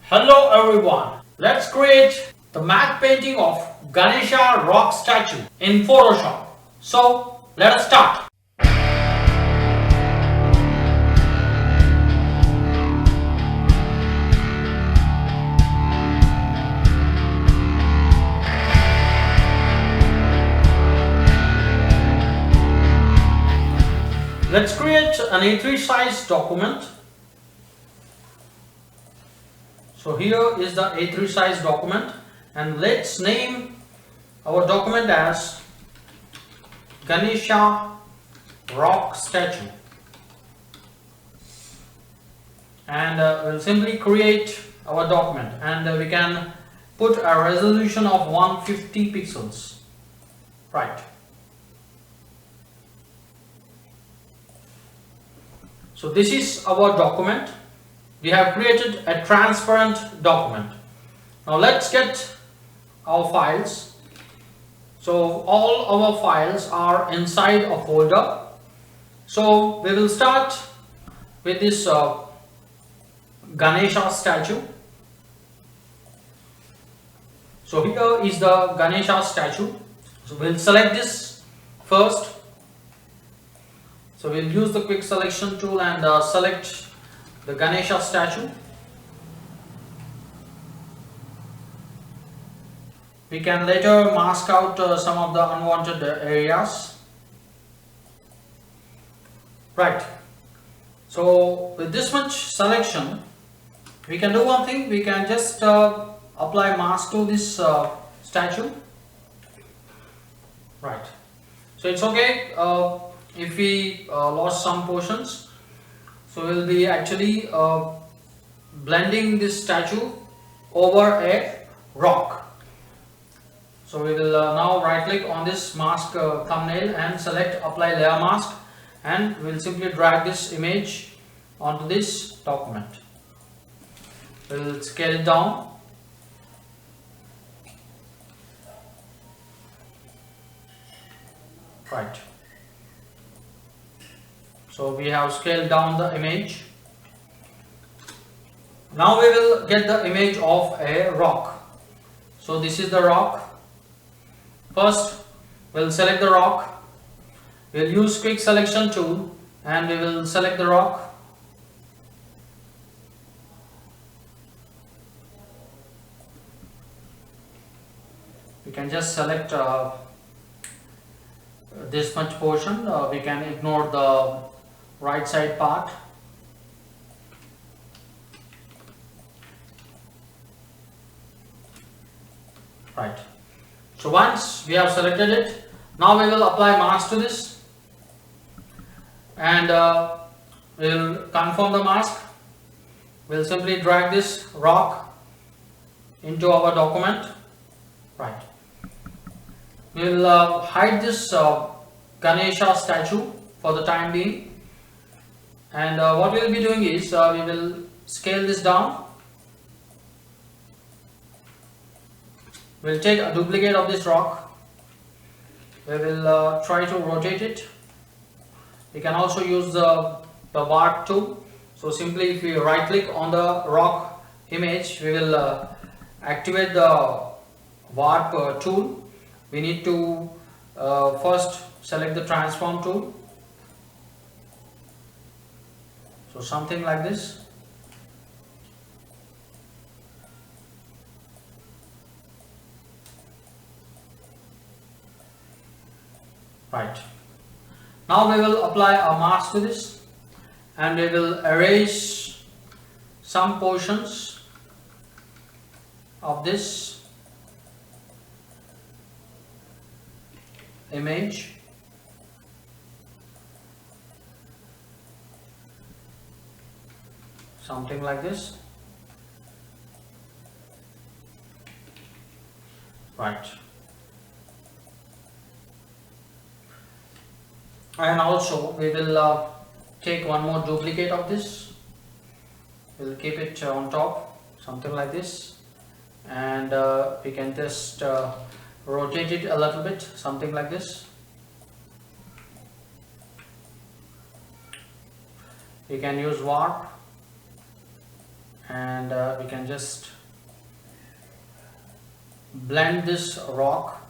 Hello everyone, let's create the matte painting of Ganesha rock statue in Photoshop. So let us start. Let's create an A3 size document. So here is the A3 size document, and let's name our document as Ganesha rock statue, and we'll simply create our document, and we can put a resolution of 150 pixels, right? So this is our document. We have created a transparent document. Now let's get our files. So all our files are inside a folder. So we will start with this Ganesha statue. So here is the Ganesha statue. So we'll select this first. So we'll use the quick selection tool and select the Ganesha statue. We can later mask out some of the unwanted areas. Right. So with this much selection, we can do one thing. We can just apply mask to this statue. Right. So it's okay if we lost some portions. So we'll be actually blending this statue over a rock. So we will now right click on this mask thumbnail and select apply layer mask, and we'll simply drag this image onto this document. We'll scale it down. Right. So we have scaled down the image. Now we will get the image of a rock. So this is the rock. First we'll select the rock. We'll use quick selection tool and we will select the rock. We can just select this much portion. We can ignore the right side part. Right. So once we have selected it, now we will apply mask to this, and we will confirm the mask. We'll simply drag this rock into our document. Right. We'll hide this Ganesha statue for the time being. And what we will be doing is we will scale this down. We'll take a duplicate of this rock. We will try to rotate it. We can also use the warp tool. So simply if we right click on the rock image, we will activate the warp tool. We need to first select the transform tool. So something like this. Right. Now we will apply a mask to this, and we will erase some portions of this image. Something like this. Right. And also we will take one more duplicate of this. We'll keep it on top, something like this, and we can just rotate it a little bit, something like this. We can use warp and we can just blend this rock.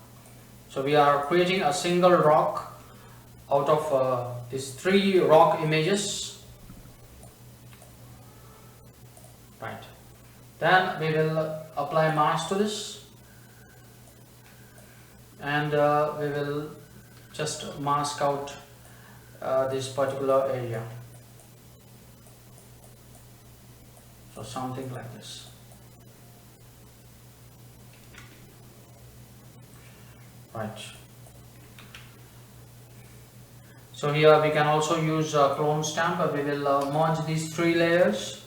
So we are creating a single rock out of these 3 rock images. Right. Then we will apply mask to this, and we will just mask out this particular area. So something like this. Right. So here we can also use a clone stamp. We will merge these 3 layers.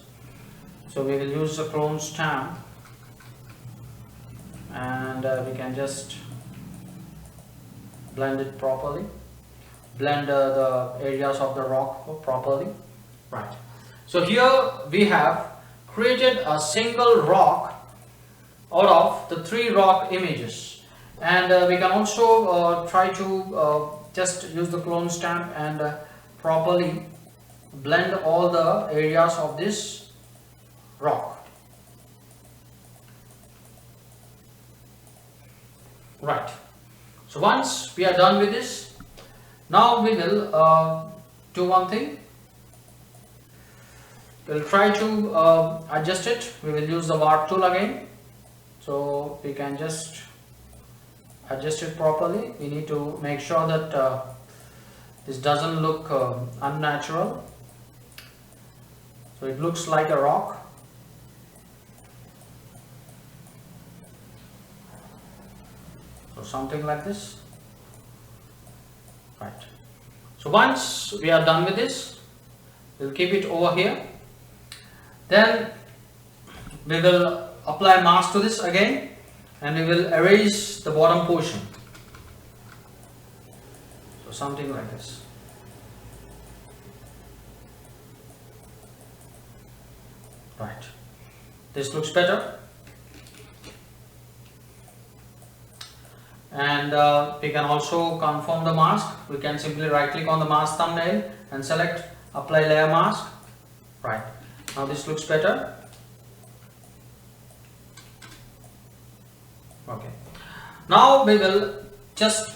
So we will use a clone stamp, and we can just blend it properly, blend the areas of the rock properly. Right. So here we have created a single rock out of the 3 rock images, and we can also try to just use the clone stamp and properly blend all the areas of this rock. Right. So once we are done with this, now we will do one thing. We'll try to adjust it. We will use the warp tool again. So we can just adjust it properly. We need to make sure that this doesn't look unnatural. So it looks like a rock. So something like this. Right. So once we are done with this, we'll keep it over here. Then we will apply mask to this again, and we will erase the bottom portion. So something like this. Right. This looks better. And we can also confirm the mask. We can simply right click on the mask thumbnail and select apply layer mask. Right. Now this looks better. Okay. Now we will just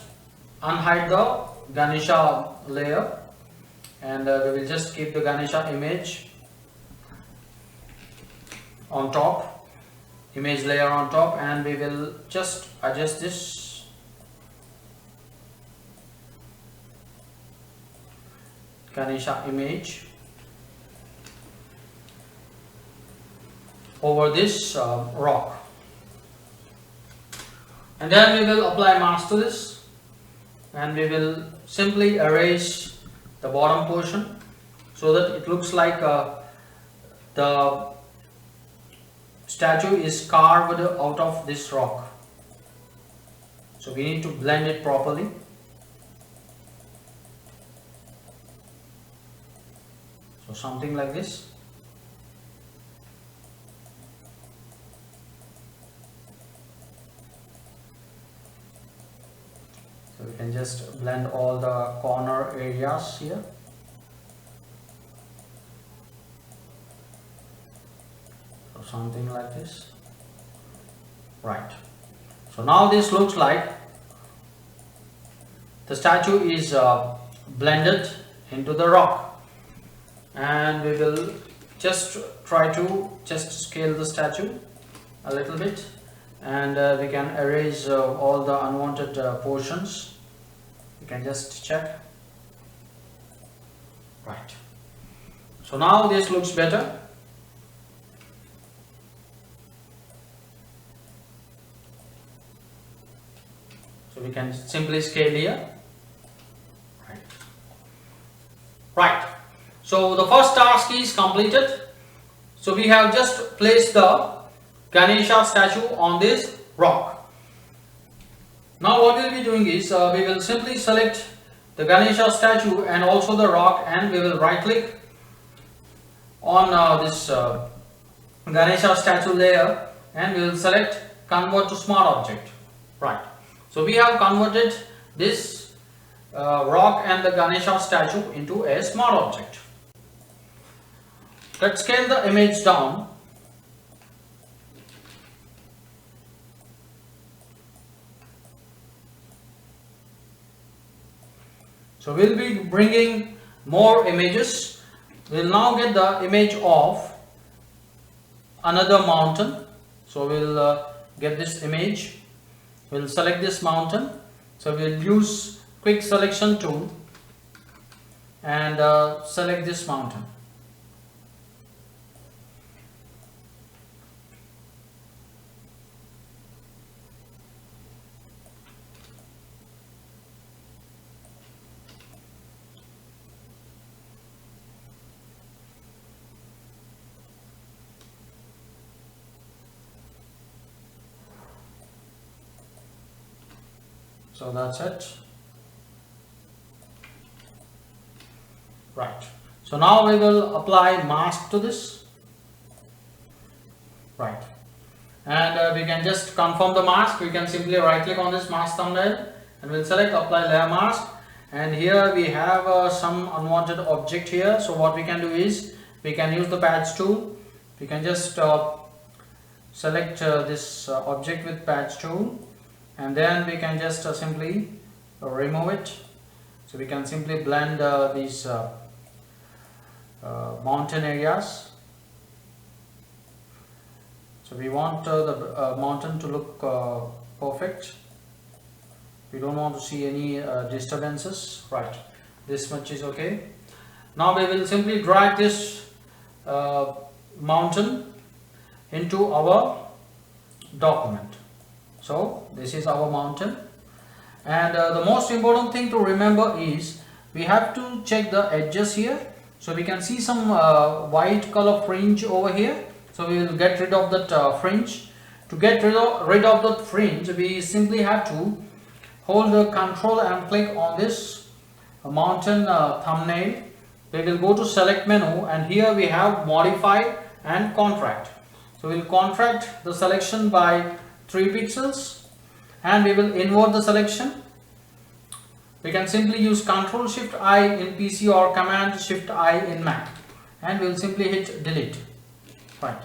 unhide the Ganesha layer, and we will just keep the Ganesha image on top, image layer on top, and we will just adjust this Ganesha image over this rock, and then we will apply mask to this, and we will simply erase the bottom portion so that it looks like the statue is carved out of this rock. So we need to blend it properly. So something like this. So we can just blend all the corner areas here. So something like this. Right. So now this looks like the statue is blended into the rock. And we will just try to scale the statue a little bit, and we can erase all the unwanted portions. You can just check. Right. So now this looks better. So we can simply scale here. Right. Right. So the first task is completed. So we have just placed the Ganesha statue on this rock. Now what we will be doing is we will simply select the Ganesha statue and also the rock, and we will right click on this Ganesha statue layer, and we will select convert to smart object. Right. So we have converted this rock and the Ganesha statue into a smart object. Let's scale the image down So we'll be bringing more images. We'll now get the image of another mountain. So we'll get this image. We'll select this mountain. So we'll use quick selection tool and select this mountain. So that's it. Right. So now we will apply mask to this. Right. And we can just confirm the mask. We can simply right click on this mask thumbnail and we'll select apply layer mask. And here we have some unwanted object here. So what we can do is we can use the patch tool. We can just select this object with patch tool. And then we can just simply remove it. So we can simply blend these mountain areas. So we want the mountain to look perfect. We don't want to see any disturbances. Right, this much is okay. Now we will simply drag this mountain into our document. So this is our mountain, and the most important thing to remember is we have to check the edges here. So we can see some white color fringe over here. So we will get rid of that fringe. To get rid of that fringe, we simply have to hold the control and click on this mountain thumbnail. We will go to select menu, and here we have modify and contract. So we will contract the selection by 3 pixels and we will invert the selection. We can simply use Ctrl Shift I in PC or Command Shift I in Mac, and we will simply hit delete. Right.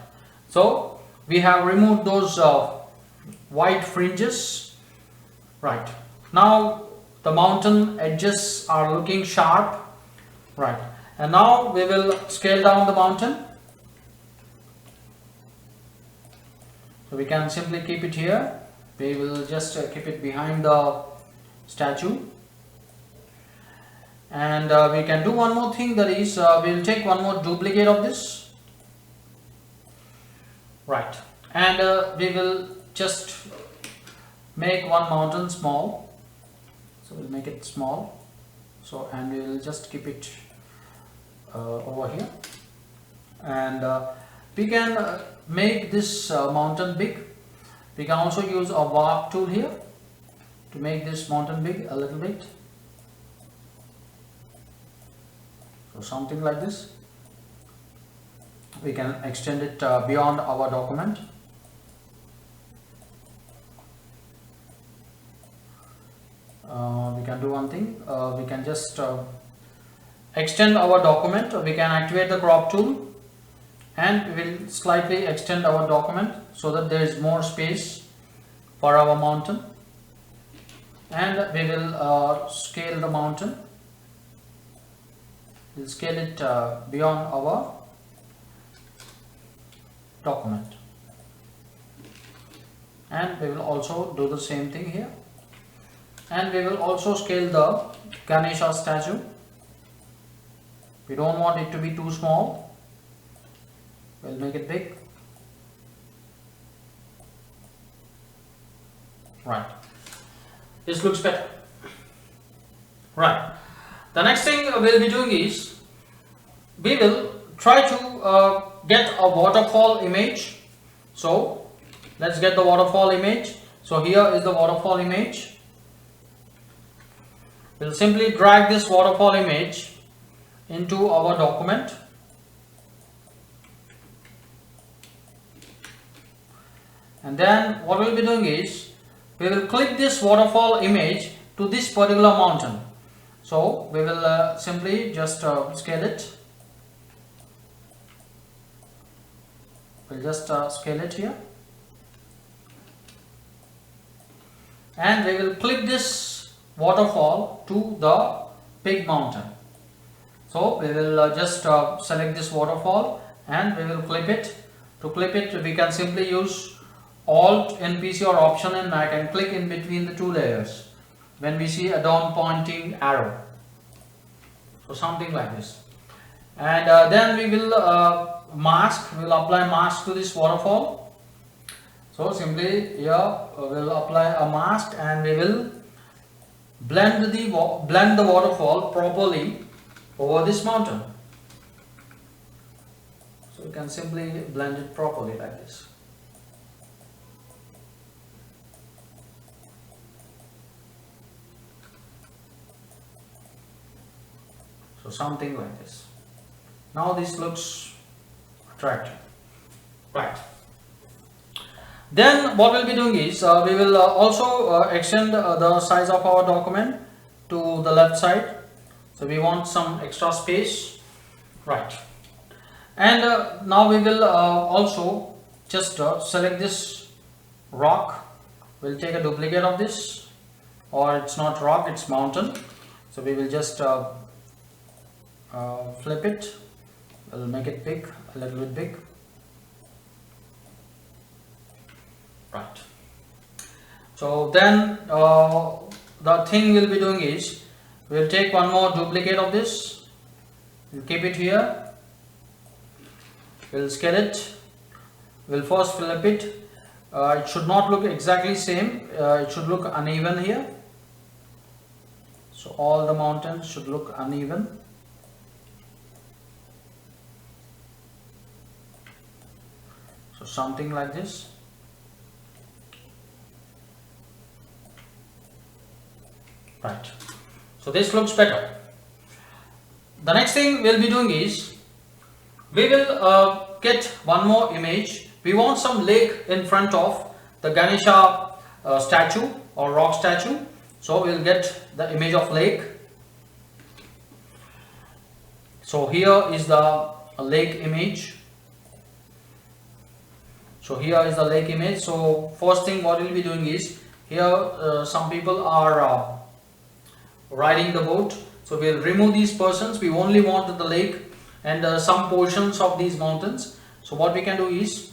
So we have removed those white fringes. Right. Now the mountain edges are looking sharp. Right. And now we will scale down the mountain. So we can simply keep it here. We will just keep it behind the statue. And we can do one more thing, that is we will take one more duplicate of this. Right. And we will just make one mountain small. So we'll make it small. So, and we will just keep it over here. And we can make this mountain big. We can also use a warp tool here to make this mountain big a little bit. So something like this. We can extend it beyond our document. We can do one thing. We can just extend our document. We can activate the crop tool. And we will slightly extend our document so that there is more space for our mountain. And we will scale the mountain. We will scale it beyond our document. And we will also do the same thing here. And we will also scale the Ganesha statue. We don't want it to be too small. We'll make it big. Right. This looks better. Right. The next thing we'll be doing is we will try to get a waterfall image. So let's get the waterfall image. So here is the waterfall image. We'll simply drag this waterfall image into our document. And then what we'll be doing is we will click this waterfall image to this particular mountain. So we will simply just scale it. We'll just scale it here. And we will click this waterfall to the big mountain. So we will just select this waterfall and we will clip it. To clip it, we can simply use Alt in PC or Option in Mac and click in between the two layers when we see a down pointing arrow. So something like this. And then we will we will apply mask to this waterfall. So simply here we will apply a mask and we will blend the waterfall properly over this mountain. So you can simply blend it properly like this. So something like this. Now this looks attractive. Right. Then what we'll be doing is we will also extend the size of our document to the left side. So we want some extra space. Right. And now we will also just select this rock. We'll take a duplicate of this, or it's not rock, it's mountain. So we will just flip it. We'll make it big, a little bit big. Right. So then the thing we'll be doing is we'll take one more duplicate of this. We'll keep it here. We'll scale it. We'll first flip it. It should not look exactly same. It should look uneven here. So all the mountains should look uneven. So something like this. Right. So this looks better. The next thing we'll be doing is we will get one more image. We want some lake in front of the Ganesha statue or rock statue. So we'll get the image of lake. So here is the lake image. So here is the lake image. So first thing what we'll be doing is here some people are riding the boat. So we'll remove these persons. We only want the lake and some portions of these mountains. So what we can do is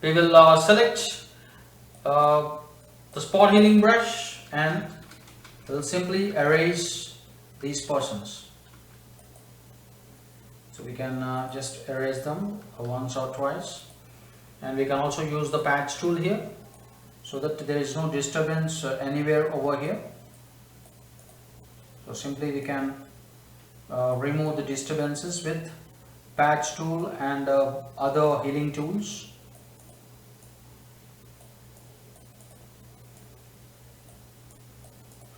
we will select the spot healing brush and we'll simply erase these persons. So we can just erase them once or twice, and we can also use the patch tool here so that there is no disturbance anywhere over here. So simply we can remove the disturbances with patch tool and other healing tools.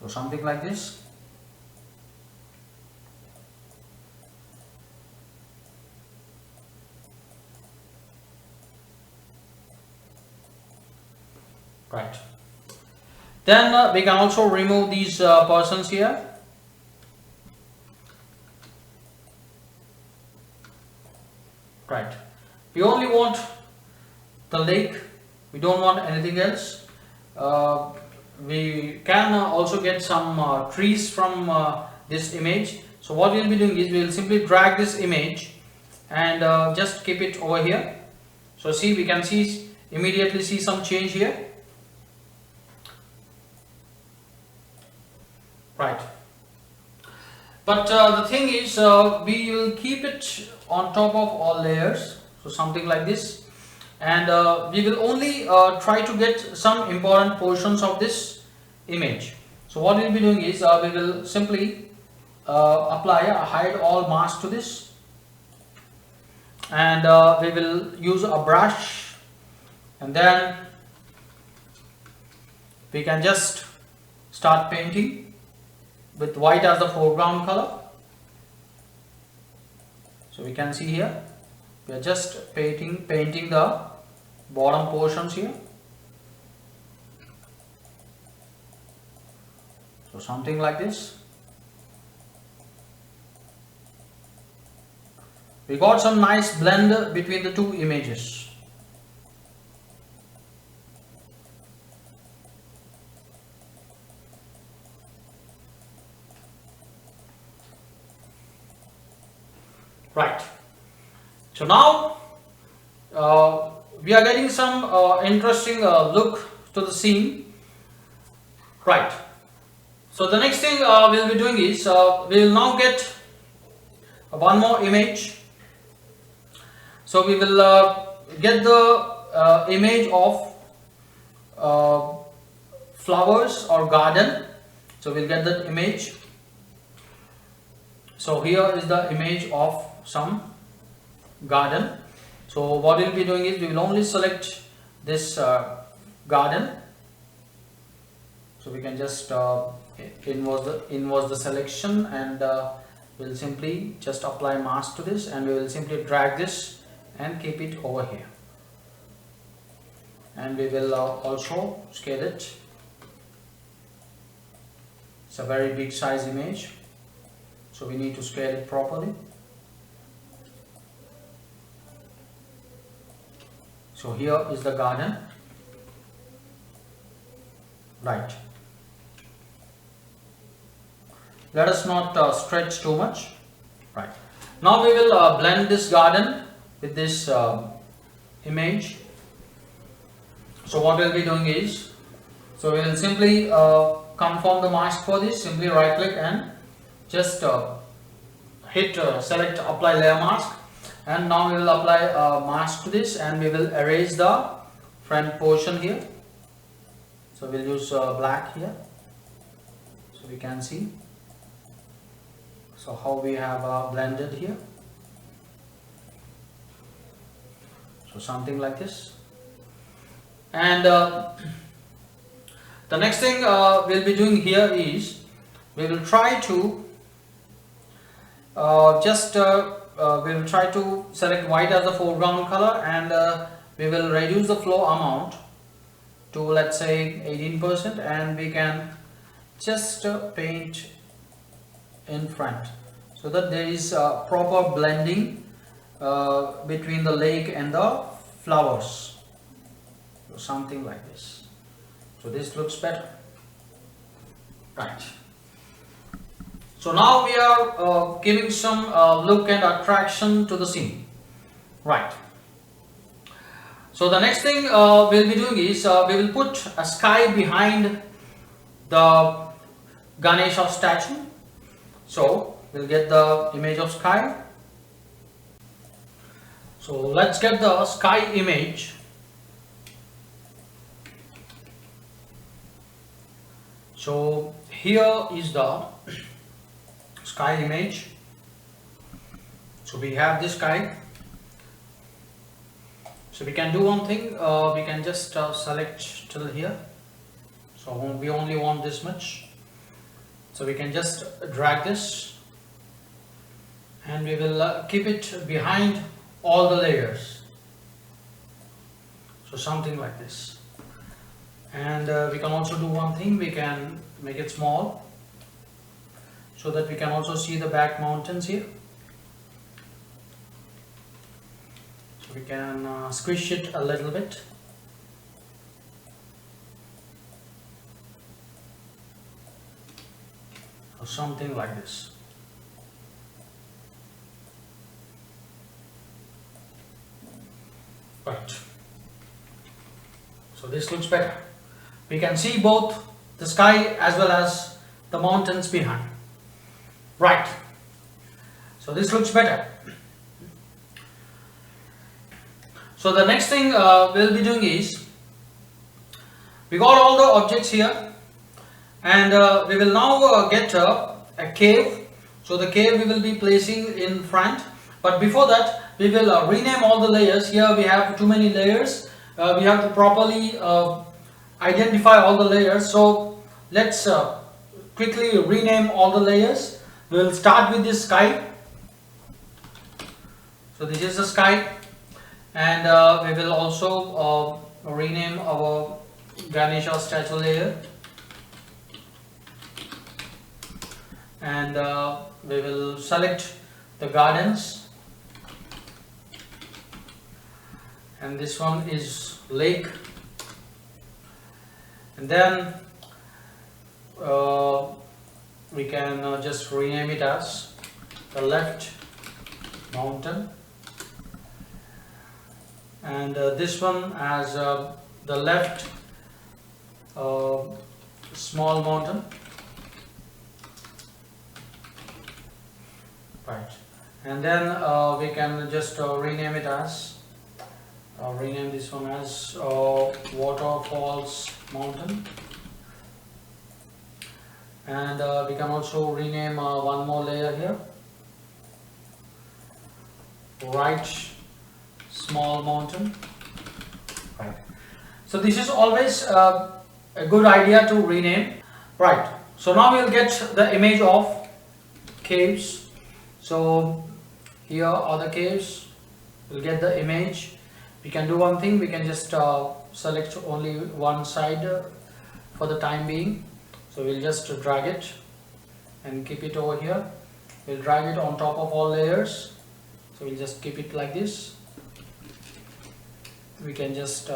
So something like this. Right. Then we can also remove these persons here. Right. We only want the lake. We don't want anything else. We can also get some trees from this image. So what we'll be doing is we will simply drag this image and just keep it over here. So see, we can immediately see some change here. Right. But the thing is, we will keep it on top of all layers. So something like this. And we will only try to get some important portions of this image. So what we'll be doing is we will simply apply a hide all mask to this, and we will use a brush, and then we can just start painting with white as the foreground color. So we can see here we are just painting the bottom portions here. So something like this. We got some nice blend between the two images. Right. So now we are getting some interesting look to the scene. Right. So the next thing we'll be doing is we will now get one more image. So we will get the image of flowers or garden. So we'll get that image. So here is the image of some garden. So what we'll be doing is we will only select this garden. So we can just inverse the selection, and we'll simply just apply mask to this, and we will simply drag this and keep it over here. And we will also scale it. It's a very big size image, so we need to scale it properly. So here is the garden. Right. Let us not stretch too much. Right. Now we will blend this garden with this image. So what we'll be doing is, so we will simply confirm the mask for this. Simply right click and just hit select apply layer mask, and now we will apply a mask to this, and we will erase the front portion here. So we'll use black here, so we can see so how we have blended here. So something like this. And the next thing we'll be doing here is we will try to we will try to select white as the foreground color, and we will reduce the flow amount to, let's say, 18%, and we can just paint in front so that there is proper blending between the lake and the flowers. So something like this. So this looks better. Right. So now we are giving some look and attraction to the scene. Right. So the next thing we'll be doing is we will put a sky behind the Ganesha statue. So we'll get the image of sky. So let's get the sky image. So here is the sky image. So we have this sky. So we can do one thing, we can just select till here. So we only want this much. So we can just drag this, and we will keep it behind all the layers. So something like this. And we can also do one thing, we can make it small so that we can also see the back mountains here. So we can squish it a little bit. Or something like this. Right. So this looks better. We can see both the sky as well as the mountains behind. Right. So this looks better. So the next thing we'll be doing is, we got all the objects here, and we will now get a cave. So the cave we will be placing in front, but before that we will rename all the layers. Here we have too many layers. We have to properly identify all the layers. So let's quickly rename all the layers. We will start with this sky. So this is the sky, and we will also rename our Ganesha statue layer, and we will select the gardens, and this one is lake, and then we can just rename it as the left mountain, and this one as the left small mountain, right. And then we can just rename it as rename this one as Waterfalls mountain, and we can also rename one more layer here, right small mountain, right. So this is always a good idea to rename, right. So now we'll get the image of caves. So here are the caves. We'll get the image. We can do one thing, we can just select only one side for the time being. So we'll just drag it and keep it over here. We'll drag it on top of all layers. So we'll just keep it like this. We can just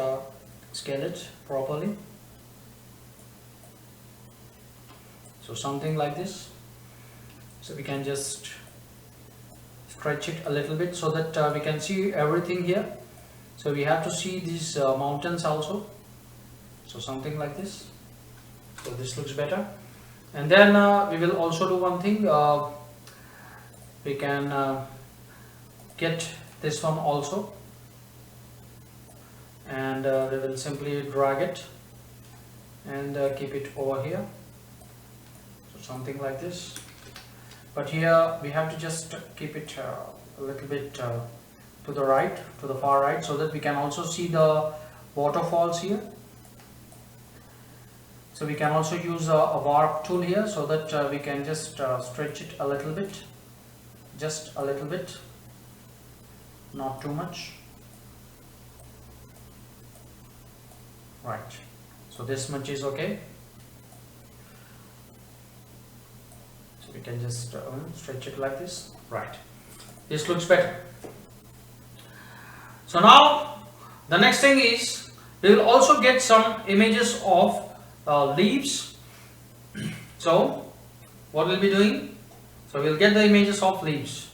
scale it properly. So something like this. So we can just stretch it a little bit so that we can see everything here. So we have to see these mountains also. So something like this. So this looks better. And then we will also do one thing. We can get this one also, and we will simply drag it and keep it over here. So something like this. But here we have to just keep it a little bit to the right, to the far right, so that we can also see the waterfalls here. So we can also use a warp tool here, so that we can just stretch it a little bit, just a little bit, not too much. Right, so this much is okay. So we can just stretch it like this. Right, this looks better. So now the next thing is we will also get some images of leaves. So what we'll be doing, so we'll get the images of leaves.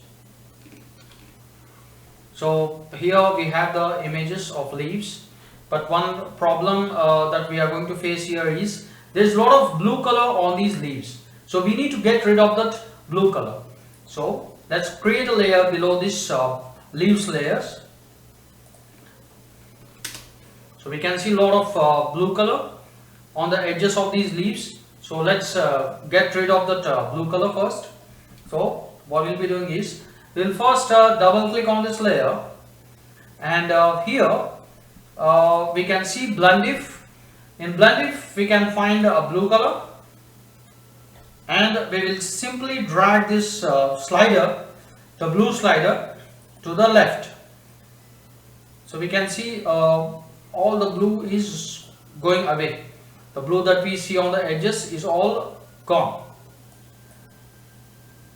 So here we have the images of leaves, but one problem that we are going to face here is there's a lot of blue color on these leaves. So we need to get rid of that blue color. So let's create a layer below this leaves layers. So we can see a lot of blue color on the edges of these leaves. So let's get rid of that blue color first. So what we'll be doing is we'll first double click on this layer, and here we can see blend if. In blend if we can find a blue color, and we will simply drag this slider, the blue slider, to the left. So we can see all the blue is going away. The blue that we see on the edges is all gone.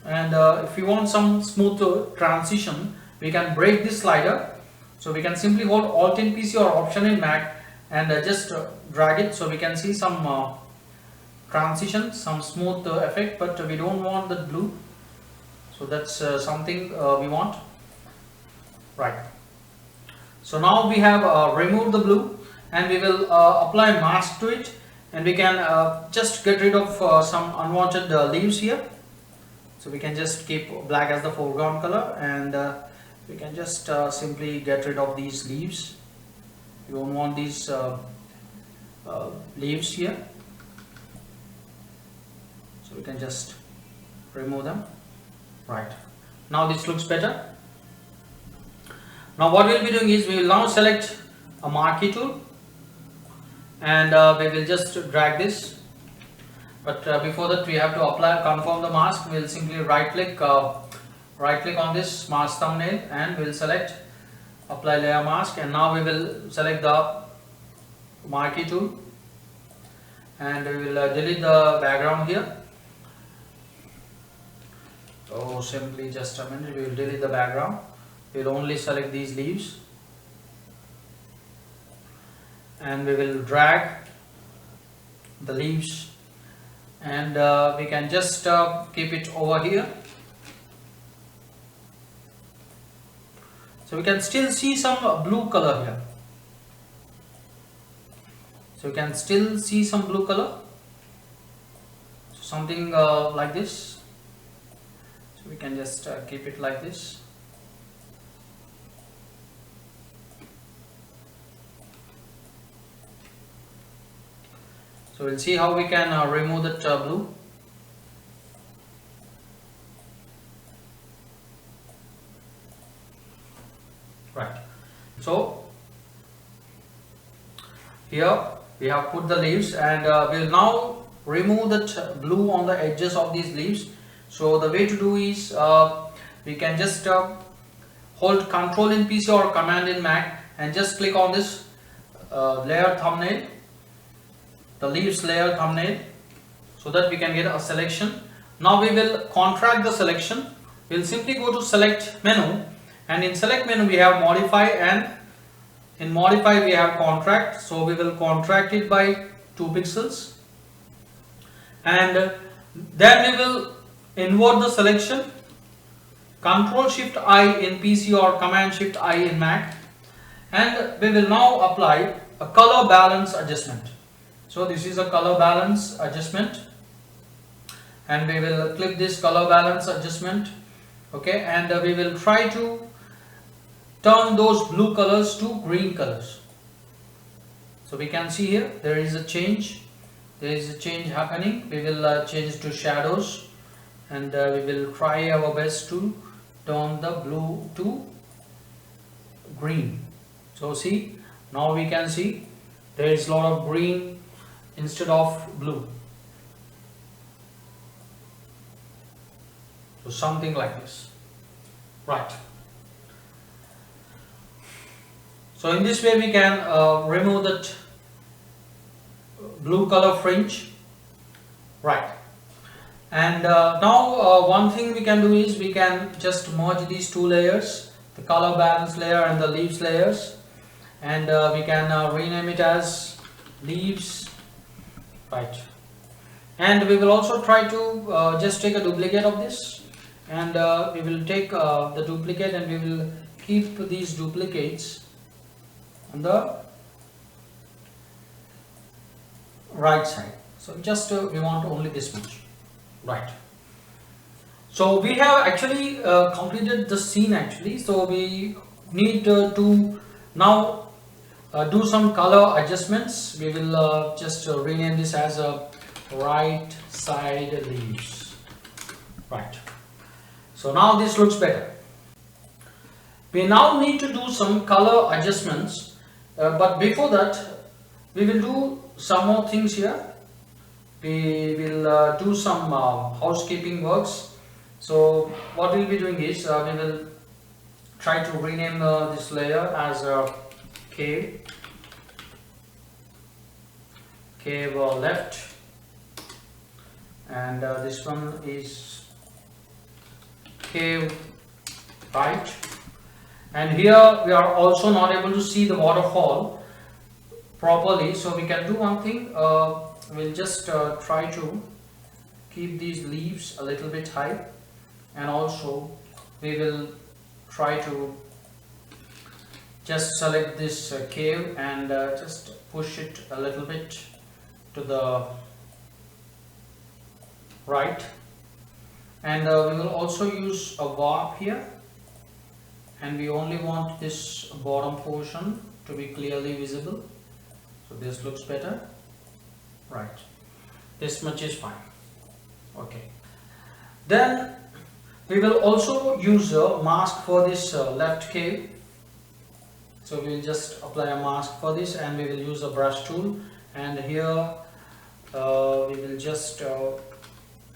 And if we want some smooth transition, we can break this slider. So we can simply hold Alt in PC or Option in Mac and just drag it, so we can see some transition, some smooth effect, but we don't want the blue. So that's something we want. Right. So now we have removed the blue, and we will apply mask to it, and we can just get rid of some unwanted leaves here. So we can just keep black as the foreground color, and we can just simply get rid of these leaves. We don't want these leaves here, so we can just remove them. Right, now this looks better. Now what we'll be doing is we will now select a marquee tool, and we will just drag this. But before that we have to confirm the mask. We'll simply right click on this mask thumbnail, and we'll select apply layer mask, and now we will select the marquee tool, and we will delete the background here. So simply just a minute, we will delete the background. We will only select these leaves, and we will drag the leaves, and we can just keep it over here. So we can still see some blue color here. So you can still see some blue color. So something like this. So we can just keep it like this. So we'll see how we can remove that blue. Right. So here we have put the leaves, and we'll now remove that blue on the edges of these leaves. So the way to do is we can just hold Control in PC or Command in Mac and just click on this layer thumbnail, the leaves layer thumbnail, so that we can get a selection. Now we will contract the selection. We'll simply go to select menu, and in select menu we have modify, and in modify we have contract. So we will contract it by 2 pixels, and then we will invert the selection, Control Shift I in PC or Command Shift I in Mac, and we will now apply a color balance adjustment. So this is a color balance adjustment, and we will click this color balance adjustment. Okay, and we will try to turn those blue colors to green colors. So we can see here there is a change. There is a change happening. We will change to shadows, and we will try our best to turn the blue to green. So see, now we can see there is a lot of green instead of blue. So something like this. Right. So in this way we can remove that blue color fringe. Right. And now one thing we can do is we can just merge these two layers, the color balance layer and the leaves layers, and we can rename it as leaves. Right. And we will also try to just take a duplicate of this, and we will take the duplicate, and we will keep these duplicates on the right side. So just we want only this much. Right. So we have actually completed the scene actually. So we need to now do some color adjustments. We will just rename this as a right side leaves. Right. So now this looks better. We now need to do some color adjustments, but before that we will do some more things here. We will do some housekeeping works. So what we'll be doing is we will try to rename this layer as a cave left, and this one is cave right, and here we are also not able to see the waterfall properly. So we can do one thing, we'll just try to keep these leaves a little bit high, and also we will try to just select this cave and just push it a little bit to the right, and we will also use a warp here, and we only want this bottom portion to be clearly visible. So this looks better. Right, this much is fine. Okay, then we will also use a mask for this left cave. So we will just apply a mask for this, and we will use a brush tool, and here we will just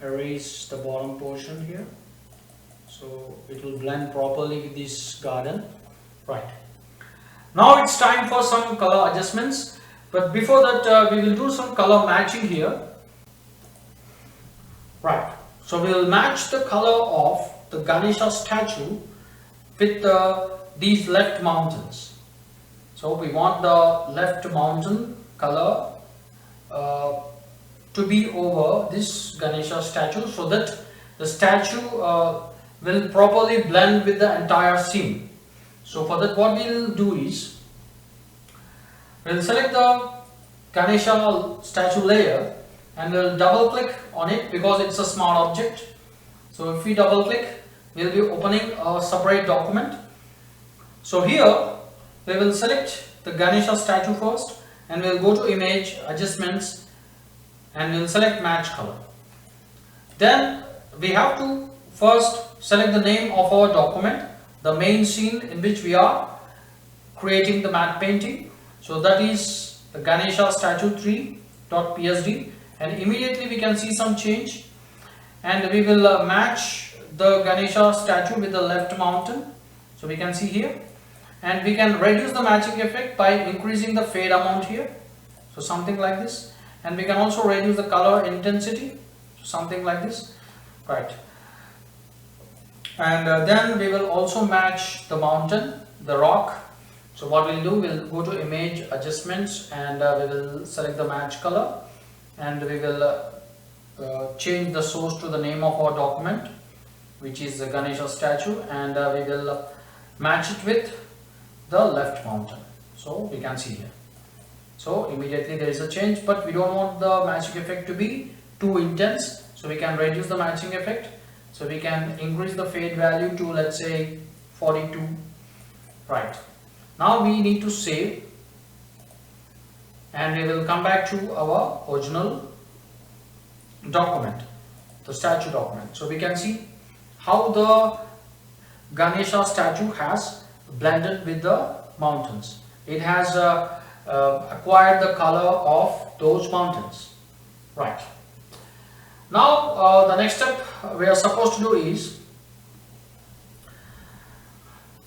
erase the bottom portion here, so it will blend properly with this garden. Right, now it's time for some color adjustments. But before that we will do some color matching here. Right, so we will match the color of the Ganesha statue with these left mountains. So we want the left mountain color to be over this Ganesha statue, so that the statue will properly blend with the entire scene. So for that, what we'll do is we'll select the Ganesha statue layer and we'll double click on it because it's a smart object. So if we double click, we'll be opening a separate document. So here we will select the Ganesha statue first and we'll go to image adjustments and we'll select match color. Then we have to first select the name of our document, the main scene in which we are creating the matte painting. So that is the Ganesha statue 3.psd, and immediately we can see some change, and we will match the Ganesha statue with the left mountain. So we can see here, and we can reduce the matching effect by increasing the fade amount here, so something like this, and we can also reduce the color intensity, something like this, right? And then we will also match the mountain, the rock. So what we'll do, we'll go to image adjustments and we will select the match color, and we will change the source to the name of our document, which is the Ganesha statue, and we will match it with the left mountain. So we can see here. So immediately there is a change, but we don't want the matching effect to be too intense, so we can reduce the matching effect. So we can increase the fade value to, let's say, 42. Right. Now we need to save, and we will come back to our original document, the statue document. So we can see how the Ganesha statue has blended with the mountains. It has acquired the color of those mountains. Right. Now the next step we are supposed to do is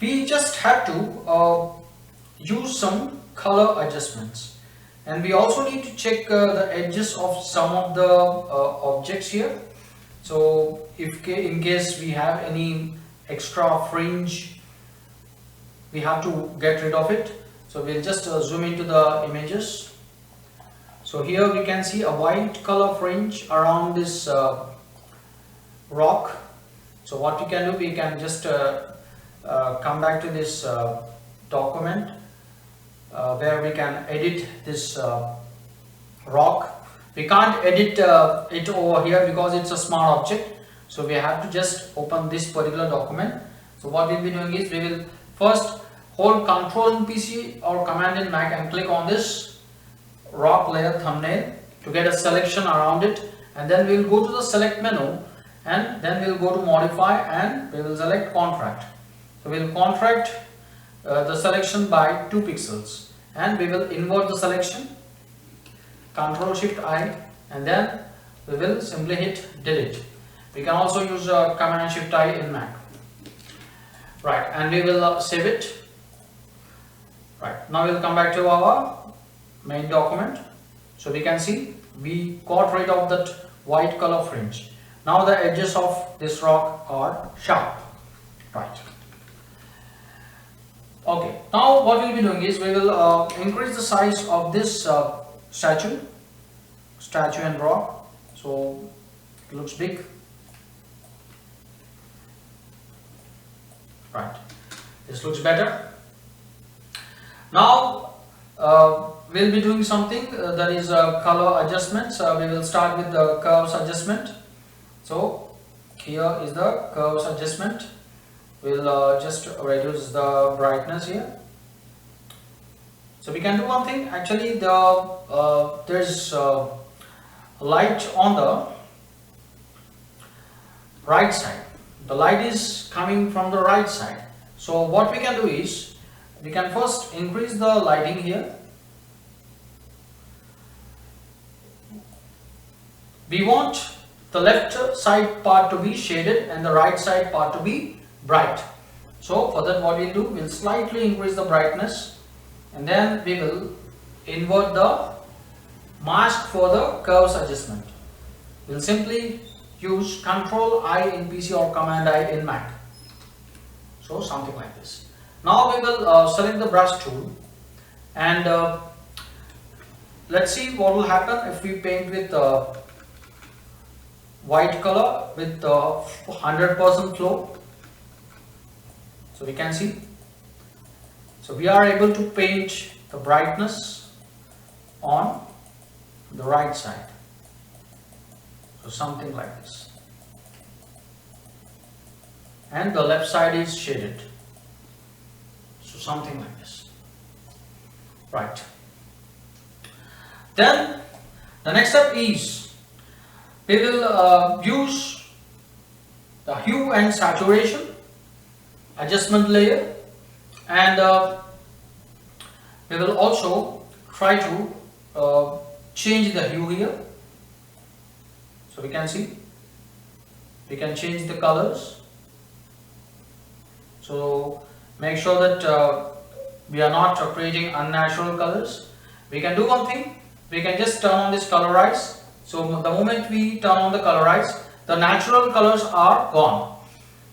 we just have to use some color adjustments, and we also need to check the edges of some of the objects here. So if in case we have any extra fringe, we have to get rid of it. So we'll just zoom into the images. So here we can see a white color fringe around this rock. So what we can do, we can just come back to this document where we can edit this rock. We can't edit it over here because it's a smart object, so we have to just open this particular document. So what we'll be doing is we will first hold Ctrl in PC or Command in Mac and click on this rock layer thumbnail to get a selection around it, and then we will go to the select menu, and then we will go to modify and we will select contract. So we will contract the selection by 2 pixels, and we will invert the selection, Ctrl Shift I, and then we will simply hit delete. We can also use Command Shift I in Mac. Right, and we will save it. Right, now we will come back to our main document. So we can see we got rid of that white color fringe. Now the edges of this rock are sharp. Right. Okay, now what we'll be doing is we will increase the size of this statue and rock, so it looks big. Right, this looks better. Now we'll be doing something that is color adjustments. We will start with the curves adjustment. So here is the curves adjustment. We'll just reduce the brightness here. So we can do one thing. Actually, there's light on the right side. The light is coming from the right side. So what we can do is we can first increase the lighting here. We want the left side part to be shaded and the right side part to be bright. So for that, what we'll do, we'll slightly increase the brightness, and then we will invert the mask for the curves adjustment. We'll simply use Ctrl I in PC or Command I in Mac. So something like this. Now we will select the brush tool, and let's see what will happen if we paint with white color with 100% flow. So we can see So we are able to paint the brightness on the right side. So something like this. And the left side is shaded. So something like this. Right. Then the next step is we will use the hue and saturation adjustment layer, and we will also try to change the hue here. So we can see we can change the colors. So make sure that we are not creating unnatural colors. We can do one thing, we can just turn on this colorize. So the moment we turn on the colorize, the natural colors are gone.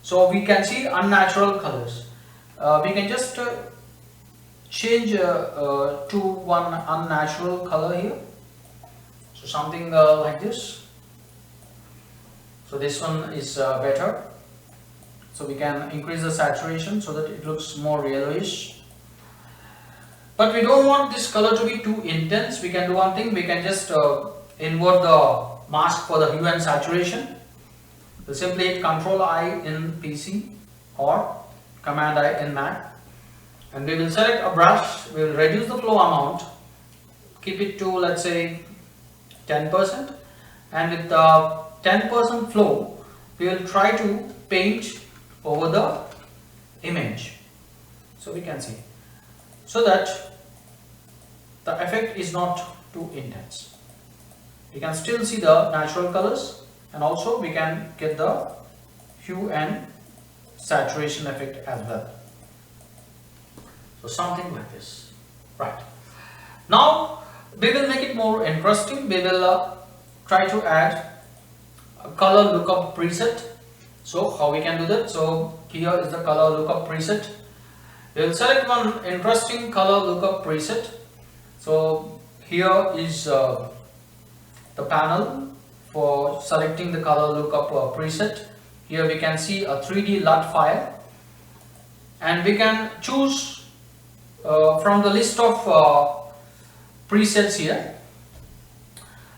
So we can see unnatural colors. We can just change to one unnatural color here. So something like this. So this one is better. So we can increase the saturation so that it looks more yellowish. But we don't want this color to be too intense. We can do one thing, we can just invert the mask for the hue and saturation. So simply hit Ctrl I in PC or Command I in Mac, and we will select a brush. We will reduce the flow amount, keep it to, let's say, 10%, and with the 10% flow we will try to paint over the image. So we can see, so that the effect is not too intense. We can still see the natural colors, and also we can get the hue and saturation effect as well. So something like this. Right. Now we will make it more interesting. We will try to add a color lookup preset. So how we can do that? So here is the color lookup preset. We will select one interesting color lookup preset. So here is the panel for selecting the color lookup preset. Here we can see a 3D LUT file, and we can choose from the list of presets here.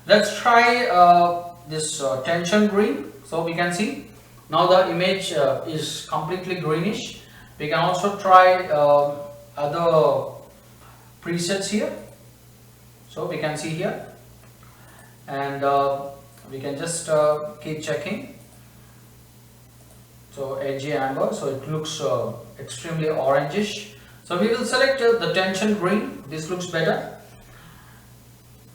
Let's try this tension green. So we can see now the image is completely greenish. We can also try other presets here. So we can see here, and we can just keep checking. So edgy amber, so it looks extremely orangish. So we will select the tension green. This looks better,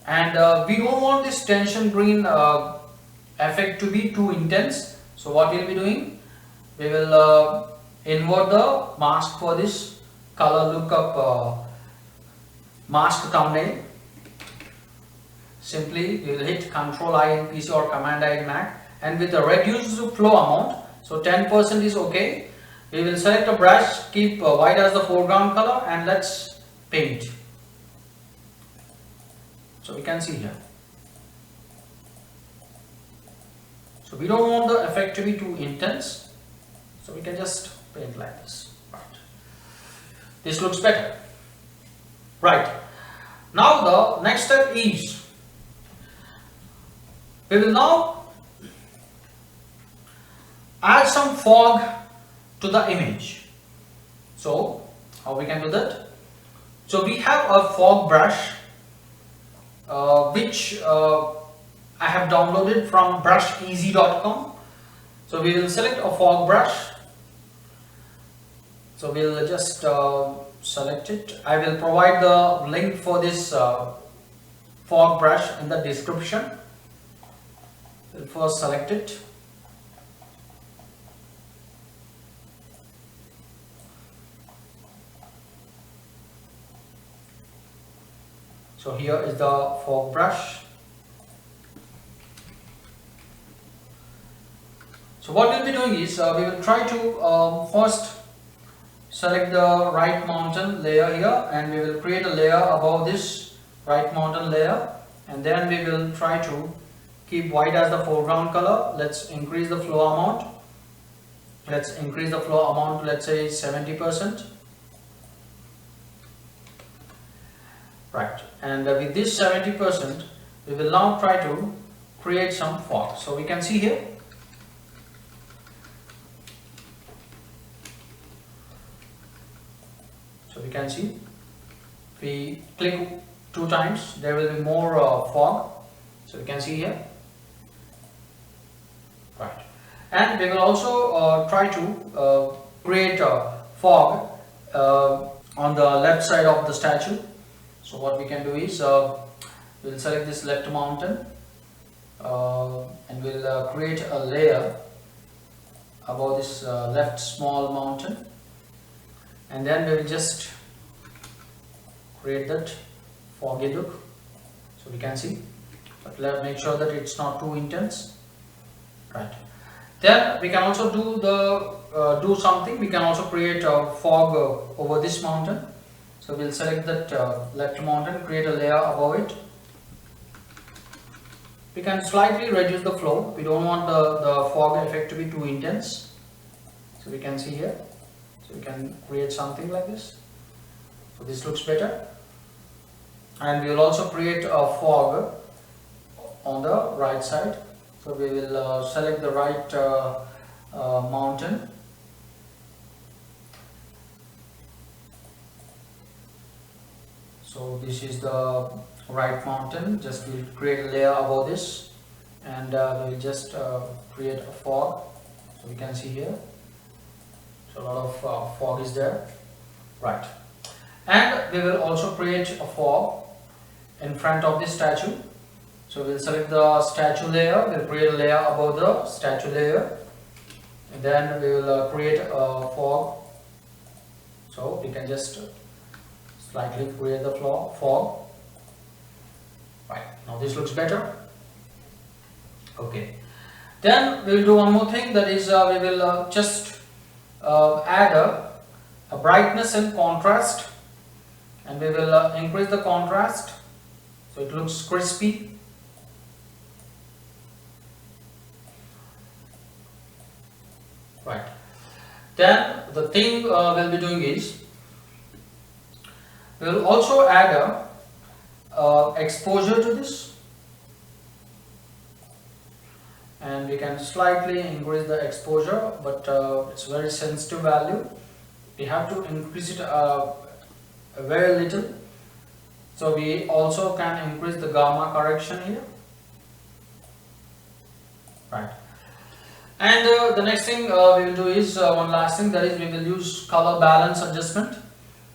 and we don't want this tension green effect to be too intense. So what we'll be doing, we will invert the mask for this color lookup mask thumbnail. Simply we will hit Ctrl I in PC or Command I in Mac, and with the reduced flow amount, so 10% is okay. We will select a brush, keep white as the foreground color, and let's paint. So we can see here. So we don't want the effect to be too intense. So we can just paint like this. Right. This looks better. Right. Now the next step is we will now add some fog to the image. So how we can do that? So we have a fog brush which I have downloaded from brusheasy.com. So we will select a fog brush. So we will just select it. I will provide the link for this fog brush in the description. We'll first select it. So here is the fog brush. So what we'll be doing is we will try to first select the right mountain layer here, and we will create a layer above this right mountain layer, and then we will try to keep white as the foreground color. Let's increase the flow amount. Let's increase the flow amount, let's say 70%. Right, and with this 70%, we will now try to create some fog. So we can see here. So we can see, if we click 2 times, there will be more fog. So we can see here. Right, and we will also try to create a fog on the left side of the statue. So what we can do is, we'll select this left mountain and we'll create a layer above this left small mountain, and then we will just create that foggy look. So we can see, but let's make sure that it's not too intense. Right, then we can also do something. We can also create a fog over this mountain. So we'll select that left mountain, create a layer above it. We can slightly reduce the flow. We don't want the fog effect to be too intense. So we can see here. So we can create something like this. So this looks better. And we will also create a fog on the right side. So we will select the right mountain. So this is the right mountain. Just we'll create a layer above this, and we'll just create a fog. So we can see here. So a lot of fog is there. Right, and we will also create a fog in front of this statue. So we'll select the statue layer. We'll create a layer above the statue layer, and then we will create a fog. So we can just slightly create the fog. Right, now this looks better. Okay, then we will do one more thing, that is we will just add a brightness and contrast, and we will increase the contrast so it looks crispy. Right, then the thing we'll be doing is, we will also add a exposure to this, and we can slightly increase the exposure, but it's very sensitive value. We have to increase it very little. So we also can increase the gamma correction here. Right, and the next thing we will do is one last thing, that is we will use color balance adjustment.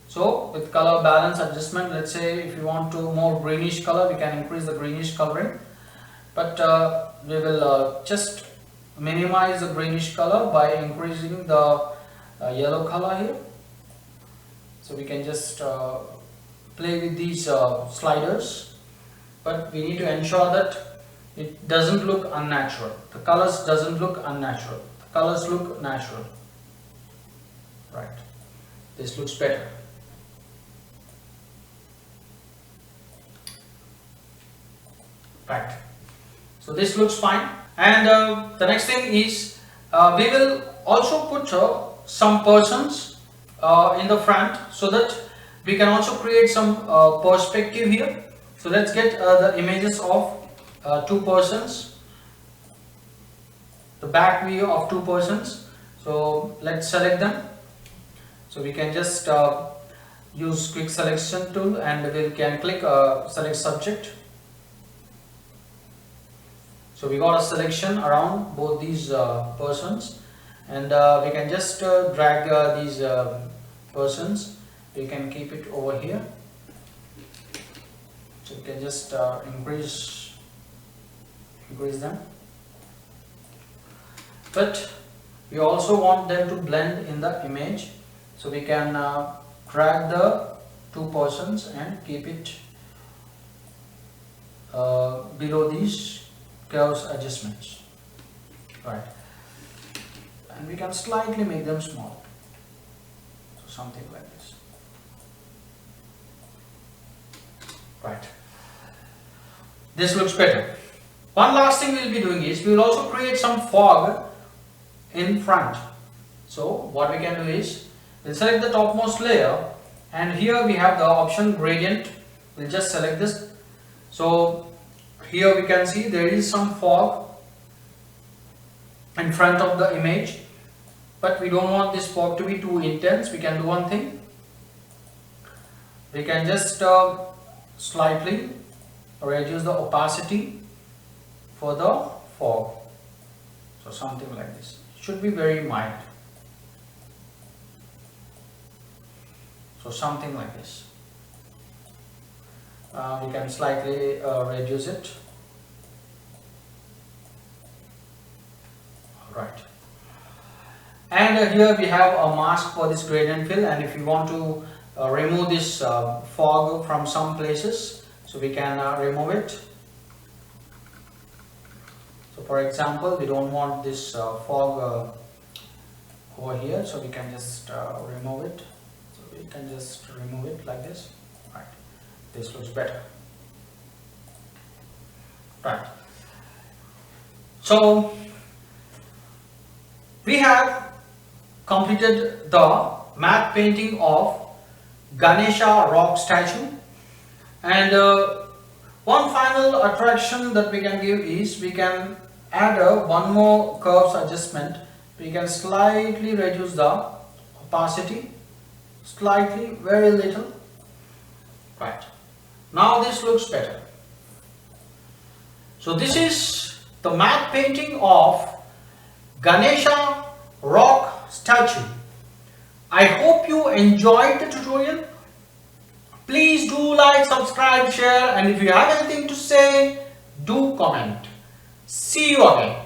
So with color balance adjustment, let's say if you want to more greenish color, we can increase the greenish coloring, but we will just minimize the greenish color by increasing the yellow color here. So we can just play with these sliders, but we need to ensure that it doesn't look unnatural. The colors doesn't look unnatural. The colors look natural. Right, this looks better. Right, so this looks fine, and the next thing is we will also put some persons in the front, so that we can also create some perspective here. So let's get the images of 2 persons, the back view of 2 persons. So let's select them. So we can just use quick selection tool, and we can click select subject. So we got a selection around both these persons, and we can just drag these persons. We can keep it over here. So we can just increase them, but we also want them to blend in the image. So we can drag the 2 persons and keep it below these curves adjustments. Right, and we can slightly make them small, so something like this. Right, this looks better. One last thing we'll be doing is, we will also create some fog in front. So what we can do is, we'll select the topmost layer, and here we have the option gradient we'll just select this. So here we can see there is some fog in front of the image, but we don't want this fog to be too intense. We can do one thing. We can just slightly reduce the opacity for the fog. So something like this. It should be very mild. So something like this. We can slightly reduce it. Right. And here we have a mask for this gradient fill, and if you want to remove this fog from some places, so we can remove it. So for example, we don't want this fog over here, so we can just remove it. So we can just remove it like this. Right. This looks better. Right. So we have completed the matte painting of Ganesha rock statue, and one final attraction that we can give is we can add one more curves adjustment. We can slightly reduce the opacity, slightly, very little. Right. Now this looks better. So this is the matte painting of Ganesha rock statue. I hope you enjoyed the tutorial. Please do like, subscribe, share, and if you have anything to say, do comment. See you again.